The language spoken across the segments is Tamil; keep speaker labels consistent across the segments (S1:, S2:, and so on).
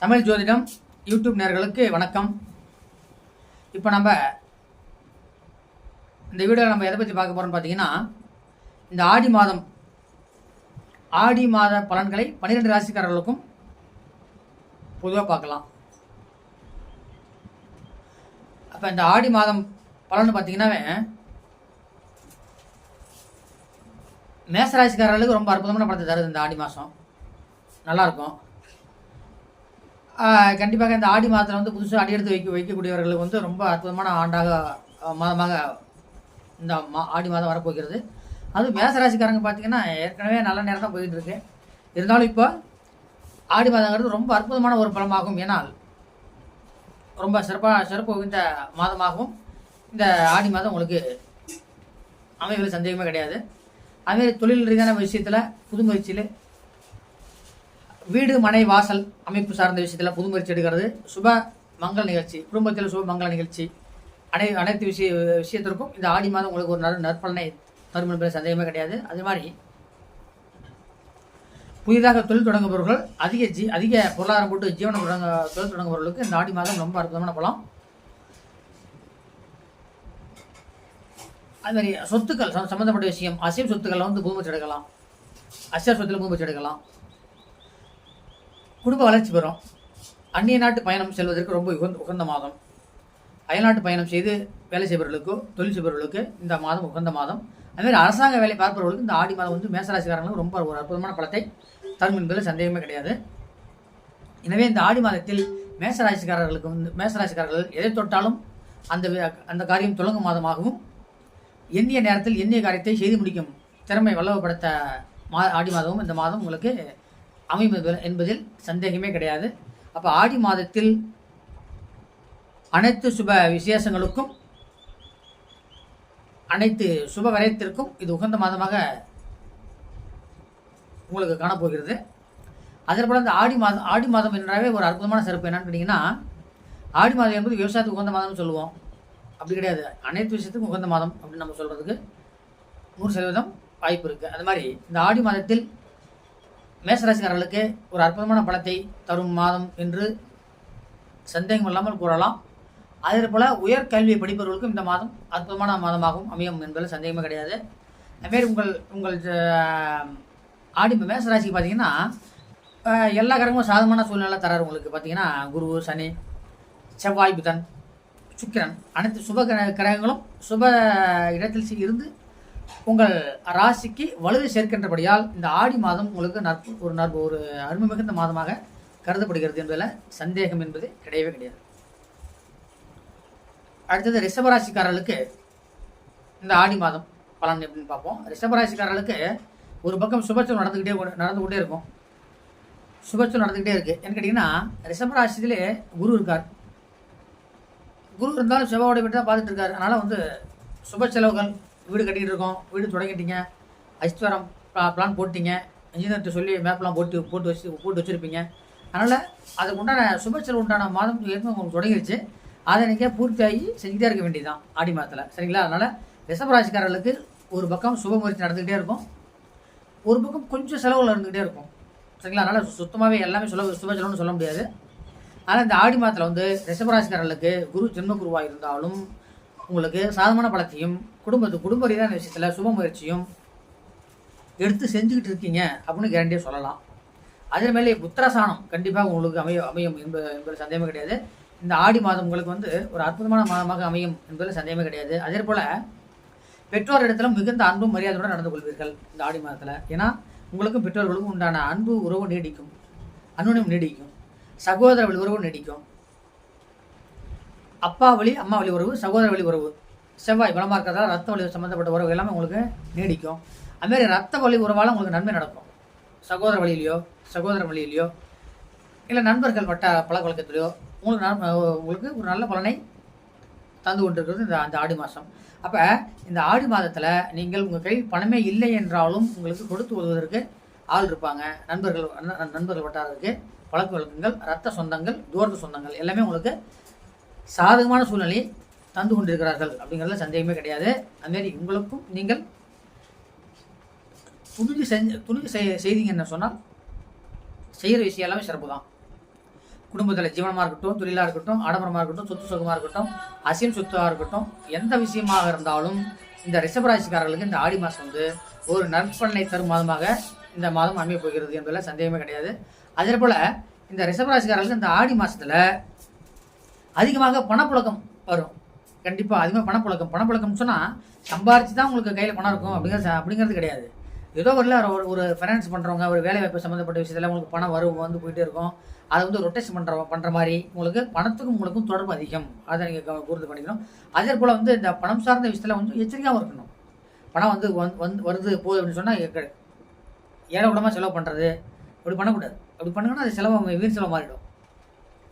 S1: தமிழ் ஜோதிடம் யூடியூப் நேயர்களுக்கு வணக்கம். இப்போ நம்ம இந்த வீடியோவில் நம்ம எதை பற்றி பார்க்க போகிறோம்னு பார்த்தீங்கன்னா, இந்த ஆடி மாத பலன்களை 12 ராசிக்காரர்களுக்கும் பொதுவாக பார்க்கலாம். அப்போ இந்த ஆடி மாதம் பலன் பார்த்தீங்கன்னாவே மேசராசிக்காரர்களுக்கு ரொம்ப அற்புதமான பலத்தை தருது. இந்த ஆடி மாதம் நல்லாயிருக்கும். கண்டிப்பாக இந்த ஆடி மாதத்தில் வந்து புதுசாக அடியெடுத்து வைக்கக்கூடியவர்களுக்கு வந்து ரொம்ப அற்புதமான மாதமாக இந்த ஆடி மாதம் வரப்போகிறது. அதுவும் மேசராசிக்காரங்க பார்த்தீங்கன்னா ஏற்கனவே நல்ல நேரம் தான் போயிட்டு இருக்கு. இருந்தாலும் இப்போ ஆடி மாதங்கிறது ரொம்ப அற்புதமான ஒரு பலமாகும். ஏன்னால் ரொம்ப சிறப்பு இந்த மாதமாகவும் இந்த ஆடி மாதம் உங்களுக்கு அமைவில் சந்தேகமே கிடையாது. அதுமாரி தொழில் ரீதியான விஷயத்தில் புது முயற்சியில், வீடு மனை வாசல் அமைப்பு சார்ந்த விஷயத்தில் புது முயற்சி எடுக்கிறது, சுப மங்கள நிகழ்ச்சி, குடும்பத்தில் சுப மங்கள நிகழ்ச்சி, அனைத்து விஷயத்திற்கும் இந்த ஆடி மாதம் உங்களுக்கு ஒரு நற்பலனை தரும் என்பது சந்தேகமே கிடையாது. அதே மாதிரி புதிதாக தொழில் தொடங்குபவர்கள், அதிக பொருளாதாரம் போட்டு தொழில் தொடங்குபவர்களுக்கு இந்த ஆடி மாதம் ரொம்ப அற்புதமான பலம். அது மாதிரி சொத்துக்கள் சம்பந்தப்பட்ட விஷயம், அசைவ சொத்துக்களில் வந்து புதுமுயற்சி எடுக்கலாம், அசைவ சொத்துல புதுமுயற்சி எடுக்கலாம். குடும்ப வளர்ச்சி பெறும். அந்நிய நாட்டு பயணம் செல்வதற்கு ரொம்ப உகந்த மாதம். அயல்நாட்டு பயணம் செய்து வேலை செய்பவர்களுக்கோ தொழில் செய்பவர்களுக்கு இந்த மாதம் உகந்த மாதம். அதுமாதிரி அரசாங்க வேலை பார்ப்பவர்களுக்கு இந்த ஆடி மாதம் வந்து மேசராசிக்காரர்களுக்கு ரொம்ப ஒரு அற்புதமான பலத்தை தரும் என்பதில் சந்தேகமே கிடையாது. எனவே இந்த ஆடி மாதத்தில் மேசராசிக்காரர்கள் எதை தொட்டாலும் அந்த காரியம் தொடங்கும் மாதமாகவும், எண்ணிய நேரத்தில் எண்ணிய காரியத்தை செய்து முடிக்கும் திறமை வல்லவப்படுத்த ஆடி மாதமும் இந்த மாதம் உங்களுக்கு அமைப்பு என்பதில் சந்தேகமே கிடையாது. அப்போ ஆடி மாதத்தில் அனைத்து சுப விசேஷங்களுக்கும், அனைத்து சுப வரையத்திற்கும் இது உகந்த மாதமாக உங்களுக்கு காணப்போகிறது. அதே போல் இந்த ஆடி மாதம் என்றாவே ஒரு அற்புதமான சிறப்பு என்னன்னு கேட்டிங்கன்னா, ஆடி மாதம் என்பது விவசாயத்துக்கு உகந்த மாதம்னு சொல்லுவோம். அப்படி கிடையாது, அனைத்து விஷயத்துக்கும் உகந்த மாதம் அப்படின்னு நம்ம சொல்கிறதுக்கு 100% வாய்ப்பு இருக்குது. அது மாதிரி இந்த ஆடி மாதத்தில் மேசராசிக்காரர்களுக்கு ஒரு அற்புதமான பலத்தை தரும் மாதம் என்று சந்தேகம் இல்லாமல் கூறலாம். அதே போல் உயர்கல்வியை படிப்பவர்களுக்கும் இந்த மாதம் அற்புதமான மாதமாகவும் அமையும் என்பதில் சந்தேகமே கிடையாது. அதுமாரி உங்கள் மேசராசிக்கு பார்த்தீங்கன்னா எல்லா கிரகமும் சாதகமான சூழ்நிலை தராரு. உங்களுக்கு பார்த்தீங்கன்னா குரு, சனி, செவ்வாய், புதன், சுக்கிரன் அனைத்து சுப கிரகங்களும் சுப இடத்தில் இருந்து உங்கள் ராசிக்கு வலுவை சேர்க்கின்றபடியால் இந்த ஆடி மாதம் உங்களுக்கு ஒரு அருமை மிகுந்த மாதமாக கருதப்படுகிறது என்பதில் சந்தேகம் என்பது கிடையவே கிடையாது. அடுத்தது ரிஷபராசிக்காரர்களுக்கு இந்த ஆடி மாதம் பலன் எப்படின்னு பார்ப்போம். ரிஷபராசிக்காரர்களுக்கு ஒரு பக்கம் சுபச்சம் நடந்து கொண்டே இருக்கும். சுபச்சம் நடந்துக்கிட்டே இருக்குது. என்ன கேட்டிங்கன்னா, ரிஷபராசியிலே குரு இருக்கார். குரு இருந்தாலும் செவ்வாயோட வீட்டு தான் பார்த்துட்டு இருக்காரு. அதனால் வந்து சுப செலவுகள், வீடு கட்டிக்கிட்டு இருக்கோம், வீடு தொடங்கிட்டீங்க, ஐஸ்வரம் பிளான் போட்டிங்க, இன்ஜினியர்கிட்ட சொல்லி மேப்லாம் போட்டு வச்சுருப்பீங்க. அதனால் அதுக்கு உண்டான சுபச்சல் உண்டான மாதம் உங்களுக்கு தொடங்கிடுச்சு. அதை நீங்கள் பூர்த்தியாகி செஞ்சுட்டே இருக்க வேண்டியதுதான் ஆடி மாதத்தில், சரிங்களா? அதனால் ரிஷபராசிக்காரர்களுக்கு ஒரு பக்கம் சுப முயற்சி நடந்துக்கிட்டே இருக்கும், ஒரு பக்கம் கொஞ்சம் செலவுகள் இருந்துக்கிட்டே இருக்கும், சரிங்களா? அதனால் சுத்தமாகவே எல்லாமே சுப செலவுன்னு சொல்ல முடியாது. ஆனால் இந்த ஆடி மாதத்தில் வந்து ரிஷபராசிக்காரர்களுக்கு குரு ஜென்மகுருவாக இருந்தாலும் உங்களுக்கு சாதமான பலத்தையும், குடும்ப ரீதியான விஷயத்தில் சுப முயற்சியும் எடுத்து செஞ்சுக்கிட்டு இருக்கீங்க அப்படின்னு கேரண்டியாக சொல்லலாம். அதே மேலே புத்திரசானம் கண்டிப்பாக உங்களுக்கு அமையும் என்பது சந்தேகமே கிடையாது. இந்த ஆடி மாதம் உங்களுக்கு வந்து ஒரு அற்புதமான மாதமாக அமையும் என்பதில் சந்தேகமே கிடையாது. அதே போல் பெற்றோர் இடத்துல மிகுந்த அன்பும் மரியாதையுடன் நடந்து கொள்வீர்கள் இந்த ஆடி மாதத்தில். ஏன்னா உங்களுக்கும் பெற்றோர்களுக்கும் உண்டான அன்பு உறவு நீடிக்கும், அன்பும் நீடிக்கும், சகோதர வழி உறவு நீடிக்கும், அப்பா வழி அம்மா வழி உறவு, சகோதர வழி உறவு, செவ்வாய் பலமாக இருக்கிறதால ரத்த வழி சம்மந்தப்பட்ட உறவு எல்லாமே உங்களுக்கு நீடிக்கும். அதுமாரி ரத்த வழி உறவால் உங்களுக்கு நன்மை நடக்கும். சகோதர வழியிலையோ இல்லை நண்பர்கள் பழக்க வழக்கத்திலையோ உங்களுக்கு ஒரு நல்ல பலனை தந்து கொண்டிருக்கிறது இந்த ஆடி மாதம். அப்போ இந்த ஆடி மாதத்தில் நீங்கள் உங்கள் கையில் பணமே இல்லை என்றாலும் உங்களுக்கு கொடுத்து உதவுவதற்கு ஆள் இருப்பாங்க. நண்பர்கள் வட்டாரத்துக்கு பழக்க வழக்கங்கள், ரத்த சொந்தங்கள், தூரத்து சொந்தங்கள் எல்லாமே உங்களுக்கு சாதகமான சூழ்நிலையை தந்து கொண்டிருக்கிறார்கள் அப்படிங்கிறதுல சந்தேகமே கிடையாது. அதுமாரி உங்களுக்கும் நீங்கள் துணிஞ்சு செய்தீங்கன்னு சொன்னால் செய்கிற விஷயம் எல்லாமே சிறப்பு தான். குடும்பத்தில் ஜீவனமாக இருக்கட்டும், தொழிலாக இருக்கட்டும், ஆடம்பரமாக இருக்கட்டும், சொத்து சுகமாக இருக்கட்டும், அசியம் சொத்தாக இருக்கட்டும், எந்த விஷயமாக இருந்தாலும் இந்த ரிஷபராசிக்காரர்களுக்கு இந்த ஆடி மாதம் வந்து ஒரு நற்பலனை தரும் மாதமாக இந்த மாதம் அமைய போகிறது என்பதில் சந்தேகமே கிடையாது. அதே போல் இந்த ரிஷபராசிக்காரர்களுக்கு இந்த ஆடி மாதத்தில் அதிகமாக பணப்புழக்கம் வரும். கண்டிப்பாக அதிகமாக பணப்புழக்கம்னு சொன்னால் சம்பாரிச்சு தான் உங்களுக்கு கையில் பணம் இருக்கும் அப்படிங்கிறது கிடையாது. ஏதோ ஒரு ஃபைனான்ஸ் பண்ணுறவங்க, ஒரு வேலை வாய்ப்பு சம்மந்தப்பட்ட விஷயத்தில் உங்களுக்கு பணம் வந்து போயிட்டே இருக்கும். அதை வந்து ரொட்டேஷன் பண்ணுற மாதிரி உங்களுக்கு பணத்துக்கும் உங்களுக்கும் தொடர்பு அதிகம். அதை நீங்கள் கூர்ந்து பண்ணிக்கணும். அதே போல் வந்து இந்த பணம் சார்ந்த விஷயத்தில் வந்து எச்சரிக்கையாகவும் இருக்கணும். பணம் வந்து வருது போகுது அப்படின்னு சொன்னால் ஏழை செலவு பண்ணுறது அப்படி பண்ணக்கூடாது. அப்படி பண்ணுங்கன்னா அது செலவு வீண் செலவு மாறிடும்.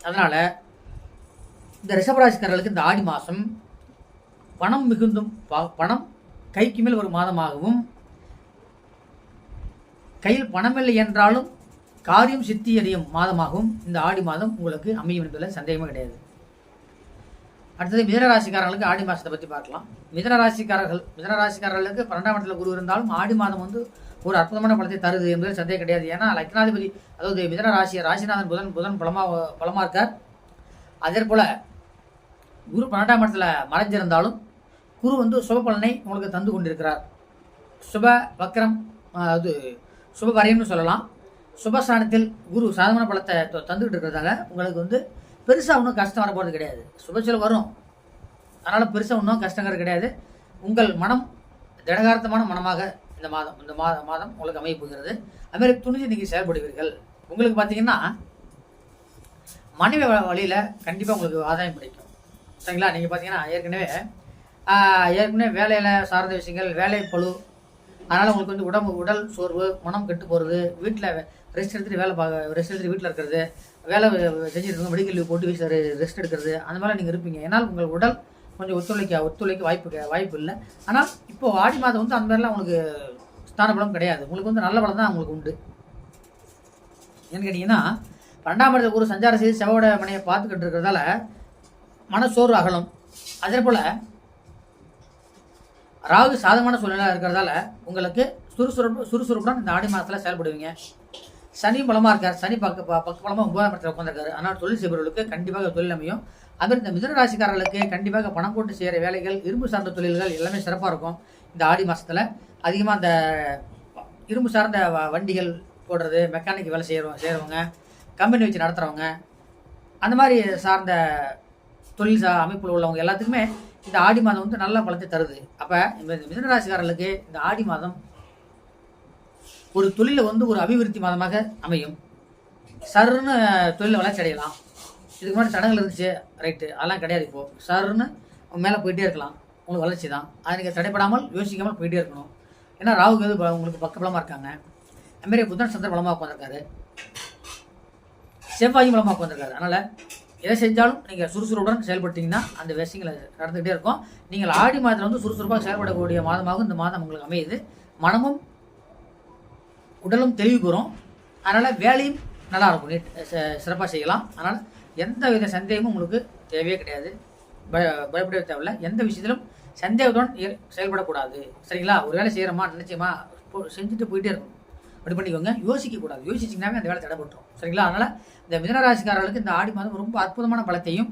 S1: அதனால் இந்த ரிஷபராசிக்காரர்களுக்கு இந்த ஆடி மாதம் பணம் மிகுந்தும் பணம் கைக்கு மேல் ஒரு மாதமாகவும், கையில் பணமில்லை என்றாலும் காரியம் சித்தியடையும் மாதமாகவும் இந்த ஆடி மாதம் உங்களுக்கு அமையும் என்பதில் சந்தேகமே கிடையாது. அடுத்தது மிதனராசிக்காரர்களுக்கு ஆடி மாதத்தை பற்றி பார்க்கலாம். மிதனராசிக்காரர்களுக்கு 12ஆம் இடத்துல குரு இருந்தாலும் ஆடி மாதம் வந்து ஒரு அற்புதமான பலத்தை தருது என்பதில் சந்தேகம் கிடையாது. ஏன்னா லக்னாதிபதி, அதாவது மிதன ராசிநாதன் புதன் பலமாக இருக்கார். அதே போல் குரு 12ஆம் இடத்துல மறைஞ்சிருந்தாலும் குரு வந்து சுப பலனை உங்களுக்கு தந்து கொண்டிருக்கிறார். சுப வக்கரம், அது சுப வரையம்னு சொல்லலாம். சுபஸ்தானத்தில் குரு சாதமான பலத்தை தந்துக்கிட்டு இருக்கிறதால உங்களுக்கு வந்து பெருசாக ஒன்றும் கஷ்டம் வரப்போகிறது கிடையாது. சுபச்சல் வரும், அதனால் பெருசாக ஒன்றும் கஷ்டங்கிறது கிடையாது. உங்கள் மனம் திடகார்த்தமான மனமாக இந்த மாதம் உங்களுக்கு அமைய போகிறது. அதுமாதிரி துணிஞ்சு நீங்கள் செயல்படுவீர்கள். உங்களுக்கு பார்த்தீங்கன்னா மனைவி வழியில் கண்டிப்பாக உங்களுக்கு ஆதாயம் கிடைக்கும். சரிங்களா? நீங்கள் பார்த்தீங்கன்னா ஏற்கனவே வேலையில் சார்ந்த விஷயங்கள், வேலை பளு, அதனால் உங்களுக்கு வந்து உடல் சோர்வு, மனம் கெட்டு போகிறது, வீட்டில் ரெஸ்ட் எடுத்துகிட்டு வீட்டில் இருக்கிறது, வேலை செஞ்சுட்டு இருக்கோம், மெடிக்கல் லீவ் போட்டு வீட்டில் ரெஸ்ட் எடுக்கிறது, அந்த மாதிரி நீங்கள் இருப்பீங்க. ஏன்னால் உங்கள் உடல் கொஞ்சம் ஒத்துழைக்க வாய்ப்பு இல்லை. ஆனால் இப்போது ஆடி மாதம் வந்து அந்த மாதிரிலாம் உங்களுக்கு ஸ்தான பலம் கிடையாது. உங்களுக்கு வந்து நல்ல பலம் தான் உங்களுக்கு உண்டு. ஏன்னு கேட்டிங்கன்னா 12ஆம் இடத்துல ஒரு சஞ்சாரம் செய்து செவ்வாயோட மனையை பார்த்துக்கிட்டு இருக்கிறதால மனசோர்வு அகலும். அதே போல் ராகு சாதகமான சூழ்நிலை இருக்கிறதால உங்களுக்கு சுறுசுறுப்புடன் இந்த ஆடி மாதத்தில் செயல்படுவீங்க. சனி பலமாக இருக்கார். சனி பலமாக 9ஆம் இடத்துல உட்காந்துருக்காரு. ஆனால் தொழில் செய்பவர்களுக்கு கண்டிப்பாக தொழில் அமையும். அதுமாதிரி இந்த மிதுன ராசிக்காரர்களுக்கு கண்டிப்பாக பணம் போட்டு செய்கிற வேலைகள், இரும்பு சார்ந்த தொழில்கள் எல்லாமே சிறப்பாக இருக்கும். இந்த ஆடி மாதத்தில் அதிகமாக இந்த இரும்பு சார்ந்த வண்டிகள் போடுறது, மெக்கானிக் வேலை செய்கிறவங்க, கம்பெனி வச்சு நடத்துகிறவங்க, அந்த மாதிரி சார்ந்த தொழில் அமைப்பில் உள்ளவங்க எல்லாத்துக்குமே இந்த ஆடி மாதம் வந்து நல்ல பலத்தை தருது. அப்போ இந்த மிதுன ராசிக்காரர்களுக்கு இந்த ஆடி மாதம் ஒரு தொழிலில் வந்து ஒரு அபிவிருத்தி மாதமாக அமையும். சருன்னு தொழிலில் வளர்ச்சி அடையலாம். இதுக்கு முன்னாடி தடங்கள் இருந்துச்சு, ரைட்டு, அதெல்லாம் கிடையாது. இப்போது சருன்னு மேலே போயிட்டே இருக்கலாம். உங்களுக்கு வளர்ச்சி தான். அதை நீங்கள் தடைப்படாமல் யோசிக்காமல் போயிட்டே இருக்கணும். ஏன்னா ராகுக்கு உங்களுக்கு பலமாக இருக்காங்க. அதுமாரி புதன் சந்திர பலமாக உட்காந்துருக்காரு, செவ்வாயும் பலமாக உட்காந்துருக்காரு. அதனால் எதை செஞ்சாலும் நீங்கள் சுறுசுறுப்புடன் செயல்பட்டீங்கன்னா அந்த விஷயங்களை நடந்துகிட்டே இருக்கும். நீங்கள் ஆடி மாதத்தில் வந்து சுறுசுறுப்பாக செயல்படக்கூடிய மாதமாகவும் இந்த மாதம் உங்களுக்கு அமையுது. மனமும் உடலும் தெளிவு கூறும். அதனால் வேலையும் நல்லாயிருக்கும், சிறப்பாக செய்யலாம். அதனால் எந்த வித சந்தேகமும் உங்களுக்கு தேவையே கிடையாது. பயப்படவே தேவையில்லை. எந்த விஷயத்திலும் சந்தேகத்துடன் செயல்படக்கூடாது. சரிங்களா? ஒரு வேலை செய்கிறோமா, நினைச்சோமா, செஞ்சுட்டு போயிட்டே இருக்கணும். அப்படி பண்ணிக்கோங்க. யோசிக்கக்கூடாது. யோசிச்சிங்கன்னாவே அந்த வேலை தடைப்பட்டுரும். சரிங்களா? அதனால் இந்த மிதனராசிக்காரர்களுக்கு இந்த ஆடி மாதம் ரொம்ப அற்புதமான பலத்தையும்,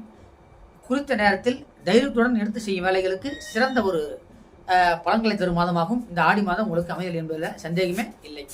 S1: குறித்த நேரத்தில் தைரியத்துடன் எடுத்து செய்யும் வேலைகளுக்கு சிறந்த ஒரு பலன்களை தரும் மாதமாகவும் இந்த ஆடி மாதம் உங்களுக்கு அமையல் என்பதில் சந்தேகமே இல்லை.